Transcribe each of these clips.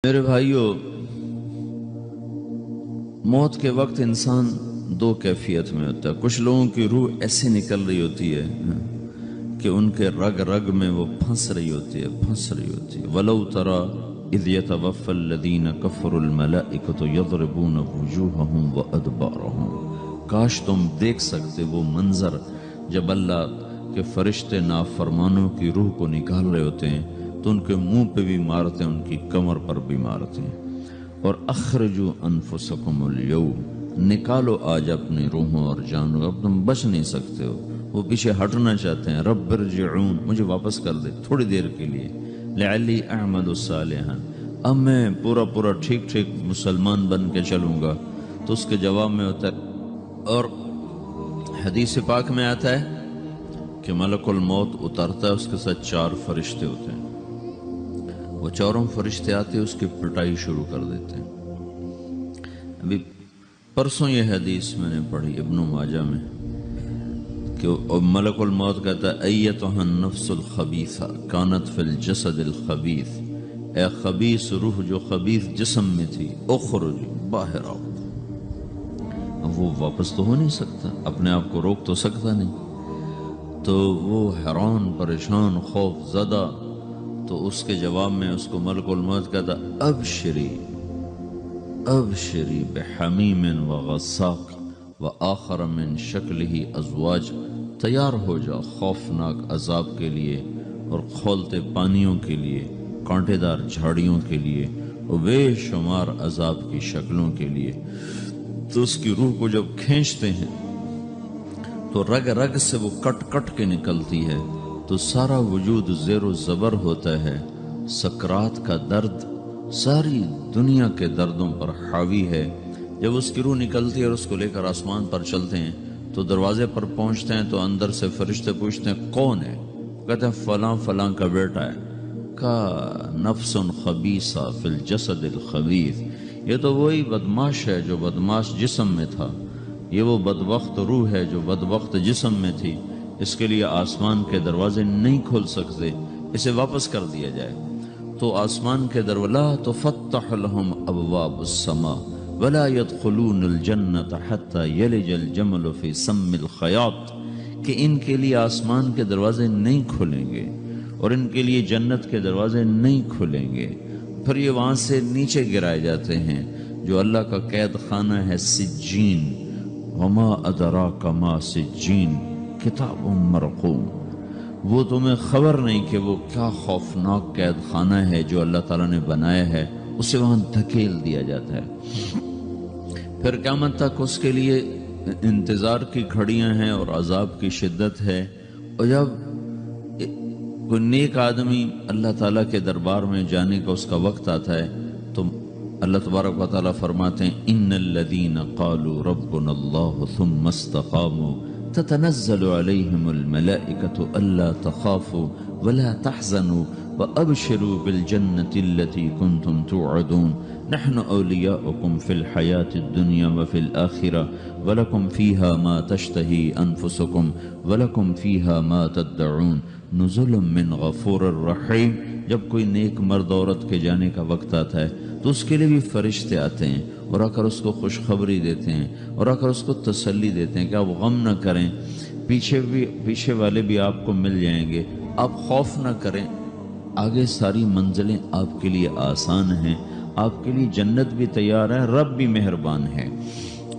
میرے بھائیوں، موت کے وقت انسان دو کیفیت میں ہوتا ہے۔ کچھ لوگوں کی روح ایسے نکل رہی ہوتی ہے کہ ان کے رگ رگ میں وہ پھنس رہی ہوتی ہے وَلَوْ تَرَى إِذْ يَتَوَفَّى الَّذِينَ كَفَرُوا الْمَلَائِكَةُ يَضْرِبُونَ وُجُوهَهُمْ وَأَدْبَارَهُمْ۔ کاش تم دیکھ سکتے وہ منظر جب اللہ کے فرشتے نافرمانوں کی روح کو نکال رہے ہوتے ہیں تو ان کے منہ پہ بھی مارتے ہیں، ان کی کمر پر بھی مارتے ہیں۔ اور اخرجوا انفسکم اليوم، نکالو آج اپنی روحوں اور جانوں، اب تم بچ نہیں سکتے ہو۔ وہ پیچھے ہٹنا چاہتے ہیں، رب ارجعون، مجھے واپس کر دے تھوڑی دیر کے لیے، لعلی اعمل صالحا، اب میں پورا ٹھیک مسلمان بن کے چلوں گا۔ تو اس کے جواب میں ہوتا ہے، اور حدیث پاک میں آتا ہے کہ ملک الموت اترتا ہے، اس کے ساتھ 4 فرشتے ہوتے ہیں۔ وہ 4 فرشتے آتے اس کی پٹائی شروع کر دیتے ہیں۔ ابھی پرسوں یہ حدیث میں نے پڑھی ابن ماجہ میں کہ ملک الموت کہتا ہے ایتھا النفس الخبیثہ کانت فی الجسد الخبیث، اے خبیث روح جو خبیث جسم میں تھی، اخرج، باہر آؤ۔ اب وہ واپس تو ہو نہیں سکتا، اپنے آپ کو روک تو سکتا نہیں، تو وہ حیران پریشان خوف زدہ، تو اس کے جواب میں اس کو ملک الموت کہتا ابشری بحمیم وغساق وآخر من شکلہ ازواج، تیار ہو جا خوفناک عذاب کے لیے اور کھولتے پانیوں کے لیے، کانٹے دار جھاڑیوں کے لیے اور بے شمار عذاب کی شکلوں کے لیے۔ تو اس کی روح کو جب کھینچتے ہیں تو رگ رگ سے وہ کٹ کے نکلتی ہے، تو سارا وجود زیر و زبر ہوتا ہے، سکرات کا درد ساری دنیا کے دردوں پر حاوی ہے۔ جب اس کی روح نکلتی ہے اور اس کو لے کر آسمان پر چلتے ہیں تو دروازے پر پہنچتے ہیں تو اندر سے فرشتے پوچھتے ہیں کون ہے؟ کہتے ہیں فلاں کا بیٹا ہے۔ کا نفس خبیثہ فی الجسد الخبیث، یہ تو وہی بدماش ہے جو بدماش جسم میں تھا، یہ وہ بدبخت روح ہے جو بدبخت جسم میں تھی، اس کے لیے آسمان کے دروازے نہیں کھول سکتے، اسے واپس کر دیا جائے۔ تو آسمان کے دروازے لا تفتح لهم ابواب السماء ولا يدخلون الجنة حتى يلج الجمل في سم الخياط، کہ ان کے لیے آسمان کے دروازے نہیں کھلیں گے اور ان کے لیے جنت کے دروازے نہیں کھلیں گے، پھر یہ وہاں سے نیچے گرائے جاتے ہیں جو اللہ کا قید خانہ ہے سجین۔ وما ادراک ما سجین کتاب مرقوم، وہ تمہیں خبر نہیں کہ وہ کیا خوفناک قید خانہ ہے جو اللہ تعالیٰ نے بنایا ہے، اسے وہاں دھکیل دیا جاتا ہے۔ پھر قیامت تک اس کے لیے انتظار کی گھڑیاں ہیں اور عذاب کی شدت ہے۔ اور جب کوئی نیک آدمی اللہ تعالیٰ کے دربار میں جانے کا اس کا وقت آتا ہے تو اللہ تبارک و تعالیٰ فرماتے ہیں ان الذین قالوا ربنا اللہ ثم استقاموا تتنزل علیہم الملائکۃ الا تخافوا ولا تحزنوا وابشروا بالجنۃ التي کنتم توعدون نحن اولیاؤکم فی الحیاۃ الدنیا وفی الآخرہ ولکم فیہا ما تشتہی انفسکم ولکم فیہا ما تدعون نزل من غفور الرحیم۔ جب کوئی نیک مرد عورت کے جانے کا وقت آتا ہے تو اس کے لیے بھی فرشتے آتے ہیں اور آ کر اس کو خوشخبری دیتے ہیں اور آ کر اس کو تسلی دیتے ہیں کہ آپ غم نہ کریں، پیچھے والے بھی آپ کو مل جائیں گے، آپ خوف نہ کریں، آگے ساری منزلیں آپ کے لیے آسان ہیں، آپ کے لیے جنت بھی تیار ہے، رب بھی مہربان ہے۔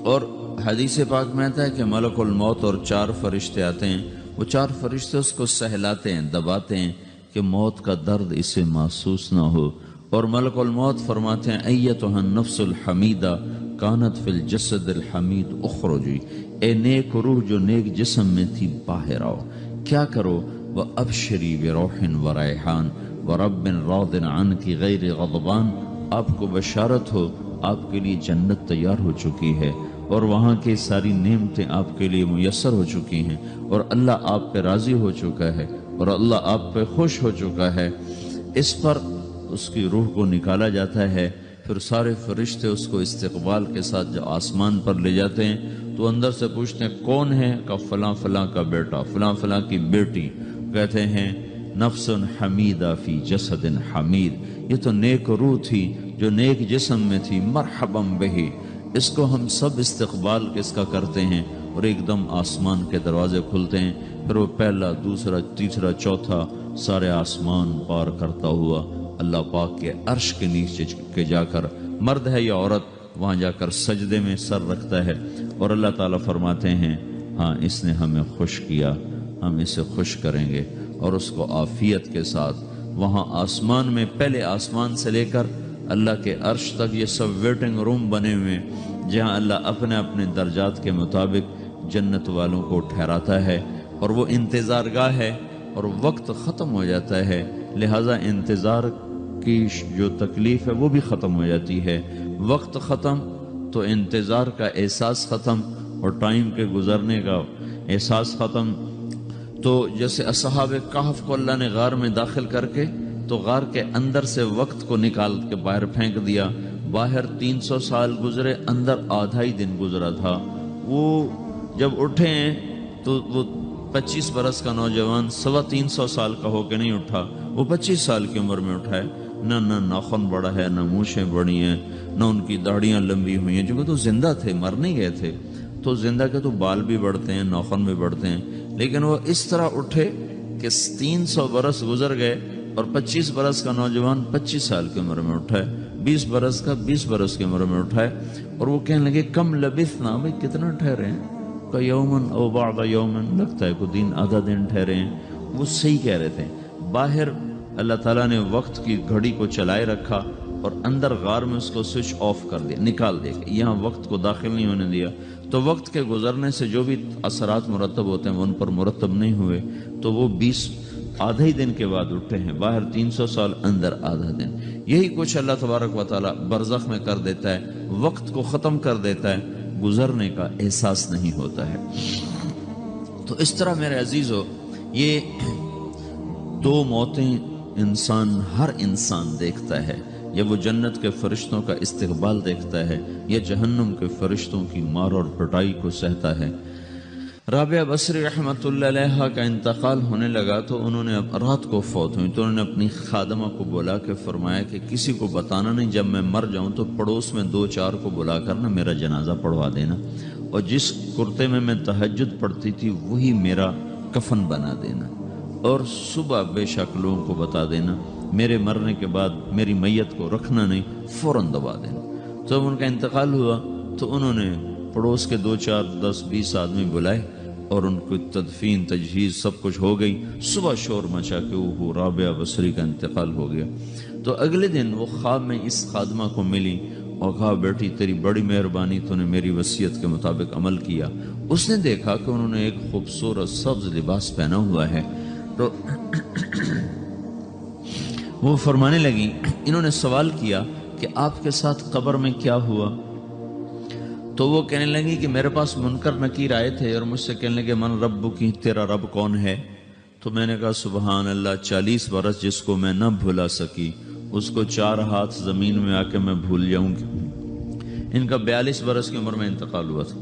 اور حدیث پاک میں آتا ہے کہ ملک الموت اور 4 فرشتے آتے ہیں، وہ 4 فرشتے اس کو سہلاتے ہیں، دباتے ہیں کہ موت کا درد اسے محسوس نہ ہو۔ اور ملک الموت فرماتے ہیں ایتھا النفس الحمیدہ کانت فی الجسد الحمید اخرجی، اے نیک روح جو نیک جسم میں تھی باہر آؤ۔ کیا کرو؟ وابشری بروح وریحان ورب راض عنک غیر غضبان، آپ کو بشارت ہو آپ کے لیے جنت تیار ہو چکی ہے اور وہاں کی ساری نعمتیں آپ کے لیے میسر ہو چکی ہیں اور اللہ آپ پہ راضی ہو چکا ہے اور اللہ آپ پہ خوش ہو چکا ہے۔ اس پر اس کی روح کو نکالا جاتا ہے، پھر سارے فرشتے اس کو استقبال کے ساتھ جو آسمان پر لے جاتے ہیں تو اندر سے پوچھتے ہیں کون ہے؟ کہ فلاں کا بیٹا، فلاں کی بیٹی۔ کہتے ہیں نفس حمیدہ فی جسد حمید، یہ تو نیک روح تھی جو نیک جسم میں تھی، مرحبا بہی، اس کو ہم سب استقبال کس کا کرتے ہیں، اور ایک دم آسمان کے دروازے کھلتے ہیں، پھر وہ پہلا، دوسرا، تیسرا، چوتھا سارے آسمان پار کرتا ہوا اللہ پاک کے عرش کے نیچے کے جا کر، مرد ہے یا عورت، وہاں جا کر سجدے میں سر رکھتا ہے، اور اللہ تعالیٰ فرماتے ہیں ہاں اس نے ہمیں خوش کیا، ہم اسے خوش کریں گے، اور اس کو عافیت کے ساتھ وہاں آسمان میں، پہلے آسمان سے لے کر اللہ کے عرش تک یہ سب ویٹنگ روم بنے ہوئے ہیں، جہاں اللہ اپنے اپنے درجات کے مطابق جنت والوں کو ٹھہراتا ہے، اور وہ انتظار گاہ ہے، اور وقت ختم ہو جاتا ہے، لہٰذا انتظار کی جو تکلیف ہے وہ بھی ختم ہو جاتی ہے، وقت ختم تو انتظار کا احساس ختم، اور ٹائم کے گزرنے کا احساس ختم۔ تو جیسے اصحاب کہف کو اللہ نے غار میں داخل کر کے تو غار کے اندر سے وقت کو نکال کے باہر پھینک دیا، باہر 300 سال گزرے، اندر آدھا ہی دن گزرا تھا۔ وہ جب اٹھے ہیں تو وہ 25 برس کا نوجوان 325 سال کا ہو کے نہیں اٹھا، وہ 25 سال کی عمر میں اٹھا ہے، نہ ناخن بڑا ہے، نہ مونچھیں بڑی ہیں، نہ ان کی داڑیاں لمبی ہوئی ہیں، جو تو زندہ تھے، مر نہیں گئے تھے، تو زندہ کے تو بال بھی بڑھتے ہیں، ناخن بھی بڑھتے ہیں، لیکن وہ اس طرح اٹھے کہ 300 برس گزر گئے، اور 25 برس کا نوجوان 25 سال کی عمر میں اٹھا ہے، 20 برس کا 20 برس کی عمر میں اٹھا ہے، اور وہ کہنے لگے کم لبثنا، بھائی کتنا ٹھہرے ہیں، کہ یومن او بعض یومن، لگتا ہے کوئی دن، آدھا دن ٹھہرے ہیں۔ وہ صحیح کہہ رہے تھے، باہر اللہ تعالیٰ نے وقت کی گھڑی کو چلائے رکھا، اور اندر غار میں اس کو سوئچ آف کر دیا، نکال دیا، یہاں وقت کو داخل نہیں ہونے دیا، تو وقت کے گزرنے سے جو بھی اثرات مرتب ہوتے ہیں وہ ان پر مرتب نہیں ہوئے، تو وہ 20 آدھے ہی دن کے بعد اٹھے ہیں، باہر 300 سال، اندر آدھا دن۔ یہی کچھ اللہ تبارک و تعالیٰ برزخ میں کر دیتا ہے، وقت کو ختم کر دیتا ہے، گزرنے کا احساس نہیں ہوتا ہے۔ تو اس طرح میرے عزیزو، یہ دو موتیں ہر انسان دیکھتا ہے، یا وہ جنت کے فرشتوں کا استقبال دیکھتا ہے، یا جہنم کے فرشتوں کی مار اور پٹائی کو سہتا ہے۔ رابعہ بصری رحمۃ اللہ علیہ کا انتقال ہونے لگا تو انہوں نے رات کو فوت ہوئی، تو انہوں نے اپنی خادمہ کو بلا کے فرمایا کہ کسی کو بتانا نہیں، جب میں مر جاؤں تو پڑوس میں 2-4 کو بلا کر نا میرا جنازہ پڑھوا دینا، اور جس کرتے میں تہجد پڑھتی تھی وہی میرا کفن بنا دینا، اور صبح بے شک لوگوں کو بتا دینا، میرے مرنے کے بعد میری میت کو رکھنا نہیں، فوراً دبا دینا۔ تو جب ان کا انتقال ہوا تو انہوں نے پڑوس کے 2-4-10-20 آدمی بلائے، اور ان کو تدفین، تجہیز سب کچھ ہو گئی، صبح شور مچا کہ وہ رابعہ بصری کا انتقال ہو گیا۔ تو اگلے دن وہ خواب میں اس خادمہ کو ملی اور کہا بیٹی تیری بڑی مہربانی، تو نے میری وصیت کے مطابق عمل کیا۔ اس نے دیکھا کہ انہوں نے ایک خوبصورت سبز لباس پہنا ہوا ہے، تو وہ فرمانے لگی، انہوں نے سوال کیا کہ آپ کے ساتھ قبر میں کیا ہوا؟ تو وہ کہنے لگی کہ میرے پاس منکر نکیر آئے تھے اور مجھ سے کہنے لگے من رب کی، تیرا رب کون ہے؟ تو میں نے کہا سبحان اللہ، 40 برس جس کو میں نہ بھلا سکی اس کو 4 ہاتھ زمین میں آ کے میں بھول جاؤں گی۔ ان کا 42 برس کی عمر میں انتقال ہوا تھا۔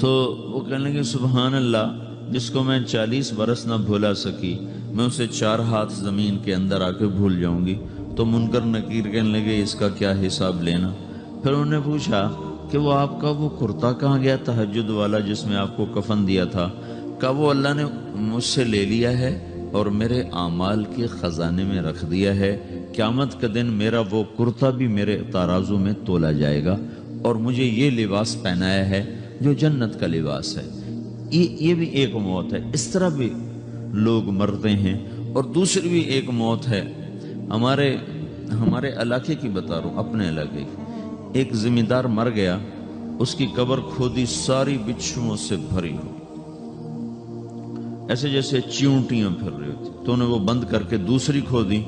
تو وہ کہنے لگے سبحان اللہ، جس کو میں 40 برس نہ بھلا سکی میں اسے 4 ہاتھ زمین کے اندر آ کے بھول جاؤں گی۔ تو منکر نکیر کہنے لگے اس کا کیا حساب لینا؟ پھر انہوں نے پوچھا کہ وہ آپ کا وہ کرتا کہاں گیا تہجد والا جس میں آپ کو کفن دیا تھا؟ کہا وہ اللہ نے مجھ سے لے لیا ہے اور میرے اعمال کے خزانے میں رکھ دیا ہے، قیامت کا دن میرا وہ کرتا بھی میرے ترازو میں تولا جائے گا، اور مجھے یہ لباس پہنایا ہے جو جنت کا لباس ہے۔ یہ بھی ایک موت ہے، اس طرح بھی لوگ مرتے ہیں۔ اور دوسری بھی ایک موت ہے، ہمارے علاقے کی بتا رہا ہوں، اپنے علاقے کی۔ ایک ذمہ دار مر گیا، اس کی قبر کھودی، ساری بچھوؤں سے بھری ہوئی، ایسے جیسے چیونٹیاں پھر رہی ہوتی، تو انہیں وہ بند کر کے دوسری کھودی،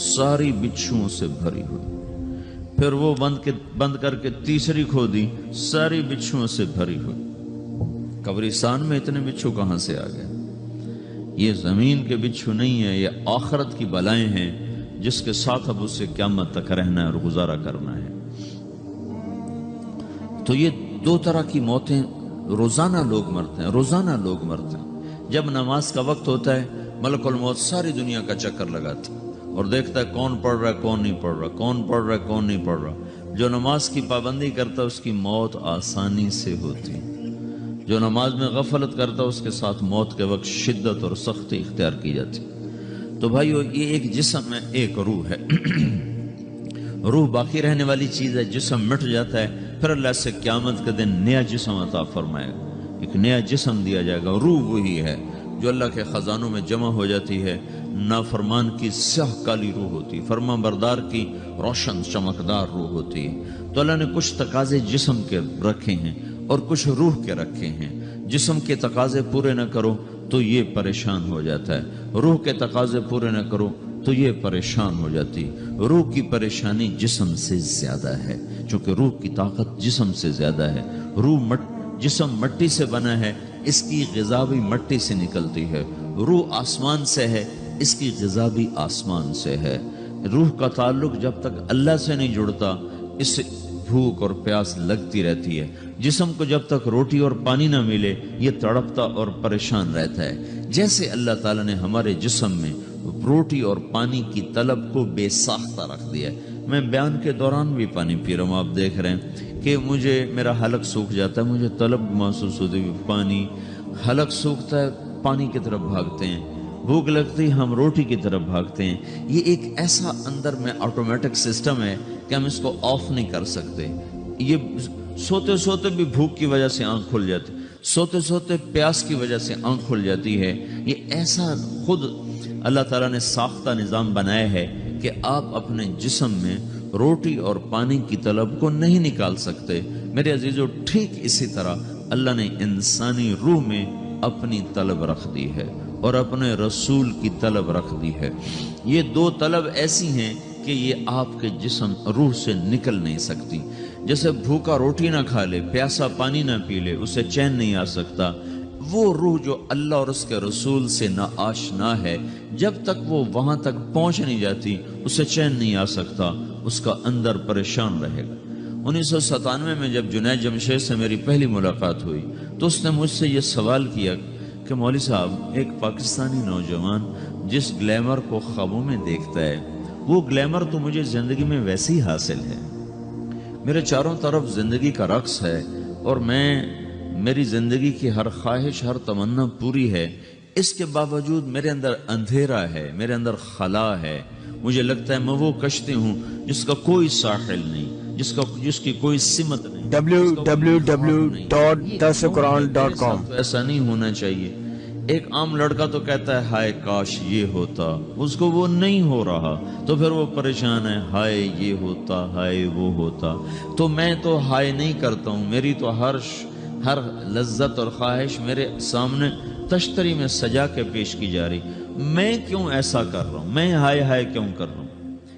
ساری بچھوؤں سے بھری ہوئی، پھر وہ بند کر کے تیسری کھودی، ساری بچھوؤں سے بھری ہوئی۔ قبرستان میں اتنے بچھو کہاں سے آ گئے؟ یہ زمین کے بچھو نہیں ہے، یہ آخرت کی بلائیں ہیں جس کے ساتھ اب اسے قیامت تک رہنا ہے اور گزارا کرنا ہے۔ تو یہ 2 طرح کی موتیں روزانہ لوگ مرتے ہیں، روزانہ لوگ مرتے ہیں۔ جب نماز کا وقت ہوتا ہے ملک الموت ساری دنیا کا چکر لگاتا ہے، اور دیکھتا ہے کون پڑھ رہا ہے کون نہیں پڑھ رہا، کون پڑھ رہا ہے کون نہیں پڑھ رہا۔ جو نماز کی پابندی کرتا ہے اس کی موت آسانی سے ہوتی، جو نماز میں غفلت کرتا ہے اس کے ساتھ موت کے وقت شدت اور سختی اختیار کی جاتی۔ تو بھائیو، یہ ایک جسم ہے، ایک روح ہے۔ روح باقی رہنے والی چیز ہے، جسم مٹ جاتا ہے، پھر اللہ سے قیامت کے دن نیا جسم عطا فرمائے گا، ایک نیا جسم دیا جائے گا۔ روح وہی ہے جو اللہ کے خزانوں میں جمع ہو جاتی ہے۔ نافرمان کی سیاہ کالی روح ہوتی ہے، فرمان بردار کی روشن چمکدار روح ہوتی ہے۔ تو اللہ نے کچھ تقاضے جسم کے رکھے ہیں اور کچھ روح کے رکھے ہیں۔ جسم کے تقاضے پورے نہ کرو تو یہ پریشان ہو جاتا ہے، روح کے تقاضے پورے نہ کرو تو یہ پریشان ہو جاتی۔ روح کی پریشانی جسم سے زیادہ ہے، چونکہ روح کی طاقت جسم سے زیادہ ہے۔ جسم مٹی سے بنا ہے، اس کی غذا بھی مٹی سے نکلتی ہے۔ روح آسمان سے ہے، اس کی غذا بھی آسمان سے ہے۔ روح کا تعلق جب تک اللہ سے نہیں جڑتا، اس سے بھوک اور پیاس لگتی رہتی ہے۔ جسم کو جب تک روٹی اور پانی نہ ملے یہ تڑپتا اور پریشان رہتا ہے۔ جیسے اللہ تعالیٰ نے ہمارے جسم میں روٹی اور پانی کی طلب کو بے ساختہ رکھ دیا ہے۔ میں بیان کے دوران بھی پانی پی رہا ہوں، آپ دیکھ رہے ہیں کہ میرا حلق سوکھ جاتا ہے، مجھے طلب محسوس ہوتی ہے، پانی، حلق سوکھتا ہے پانی کی طرف بھاگتے ہیں، بھوک لگتی ہم روٹی کی طرف بھاگتے ہیں۔ یہ ایک ایسا اندر میں آٹومیٹک سسٹم ہے کہ ہم اس کو آف نہیں کر سکتے۔ یہ سوتے سوتے بھی بھوک کی وجہ سے آنکھ کھل جاتی، سوتے سوتے پیاس کی وجہ سے آنکھ کھل جاتی ہے۔ یہ ایسا خود اللہ تعالیٰ نے ساختہ نظام بنایا ہے کہ آپ اپنے جسم میں روٹی اور پانی کی طلب کو نہیں نکال سکتے۔ میرے عزیزو، ٹھیک اسی طرح اللہ نے انسانی روح میں اپنی طلب رکھ دی ہے اور اپنے رسول کی طلب رکھ دی ہے۔ یہ دو طلب ایسی ہیں کہ یہ آپ کے جسم روح سے نکل نہیں سکتی۔ جیسے بھوکا روٹی نہ کھا لے، پیاسا پانی نہ پی لے، اسے چین نہیں آ سکتا۔ وہ روح جو اللہ اور اس کے رسول سے نا آشنا ہے، جب تک وہ وہاں تک پہنچ نہیں جاتی اسے چین نہیں آ سکتا، اس کا اندر پریشان رہے گا۔ 1997 میں جب جنید جمشید سے میری پہلی ملاقات ہوئی تو اس نے مجھ سے یہ سوال کیا کہ مولوی صاحب، ایک پاکستانی نوجوان جس گلیمر کو خوابوں میں دیکھتا ہے، وہ گلیمر تو مجھے زندگی میں ویسے ہی حاصل ہے، میرے چاروں طرف زندگی کا رقص ہے اور میری زندگی کی ہر خواہش، ہر تمنا پوری ہے، اس کے باوجود میرے اندر اندھیرا ہے، میرے اندر خلا ہے۔ مجھے لگتا ہے میں وہ کشتی ہوں جس کا کوئی ساحل نہیں، جس کی کوئی سمت نہیں۔ www.darsulquran.com۔ ایسا نہیں ہونا چاہیے۔ ایک عام لڑکا تو کہتا ہے ہائے کاش یہ ہوتا، اس کو وہ نہیں ہو رہا تو پھر وہ پریشان ہے، ہائے یہ ہوتا، ہائے وہ ہوتا۔ تو میں تو ہائے نہیں کرتا ہوں، میری تو ہر لذت اور خواہش میرے سامنے تشتری میں سجا کے پیش کی جا رہی۔ میں کیوں ایسا کر رہا ہوں؟ میں ہائے ہائے کیوں کر رہا ہوں؟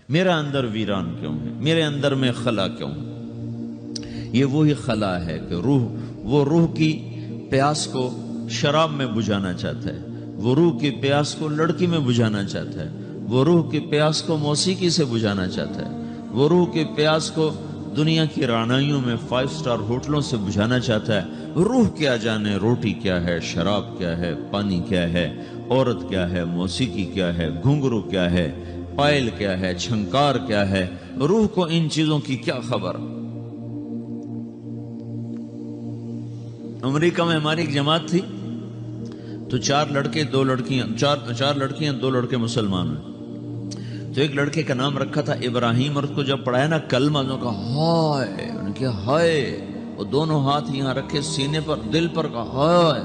میرا اندر ویران کیوں ہے؟ میرے اندر میں خلا کیوں ہے؟ یہ وہی خلا ہے کہ وہ روح کی پیاس کو شراب میں بجھانا چاہتا ہے، وہ روح کی پیاس کو لڑکی میں بجھانا چاہتا ہے، وہ روح کی پیاس کو موسیقی سے بجھانا چاہتا ہے، وہ روح کی پیاس کو دنیا کی رعنائیوں میں 5 اسٹار ہوٹلوں سے بجھانا چاہتا ہے۔ روح کیا جانے روٹی کیا ہے، شراب کیا ہے، پانی کیا ہے، عورت کیا ہے، موسیقی کیا ہے، گھنگرو کیا ہے، پائل کیا ہے، چھنکار کیا ہے، روح کو ان چیزوں کی کیا خبر۔ امریکہ میں ہماری ایک جماعت تھی تو 4 لڑکے 2 لڑکیاں، 4 لڑکیاں 2 لڑکے مسلمان ہیں۔ تو ایک لڑکے کا نام رکھا تھا ابراہیم، اور اس کو جب پڑھایا نا کلمہ، انہوں نے کہا ہائے، انہوں نے کہا ہائے، وہ دونوں ہاتھ یہاں رکھے سینے پر، دل پر، کہا ہائے۔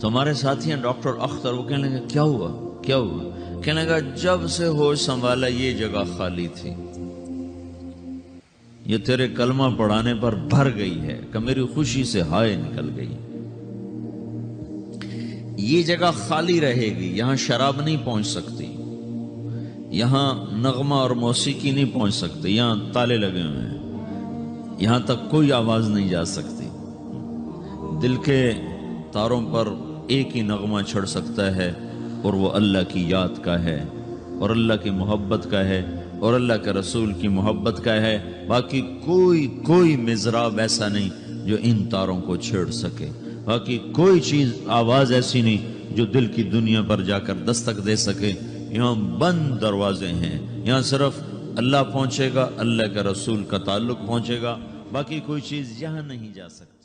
تو ہمارے ساتھی ہیں ڈاکٹر اختر، وہ کہنے لگے کیا ہوا کیا ہوا؟ کہنے لگا جب سے ہوش سنبھالا یہ جگہ خالی تھی، یہ تیرے کلمہ پڑھانے پر بھر گئی ہے کہ میری خوشی سے ہائے نکل گئی۔ یہ جگہ خالی رہے گی، یہاں شراب نہیں پہنچ سکتی، یہاں نغمہ اور موسیقی نہیں پہنچ سکتی، یہاں تالے لگے ہوئے ہیں، یہاں تک کوئی آواز نہیں جا سکتی۔ دل کے تاروں پر ایک ہی نغمہ چڑھ سکتا ہے اور وہ اللہ کی یاد کا ہے اور اللہ کی محبت کا ہے اور اللہ کے رسول کی محبت کا ہے۔ باقی کوئی مضراب ایسا نہیں جو ان تاروں کو چھیڑ سکے، باقی کوئی چیز آواز ایسی نہیں جو دل کی دنیا پر جا کر دستک دے سکے یہاں بند دروازے ہیں، یہاں صرف اللہ پہنچے گا، اللہ کے رسول کا تعلق پہنچے گا، باقی کوئی چیز یہاں نہیں جا سکتی۔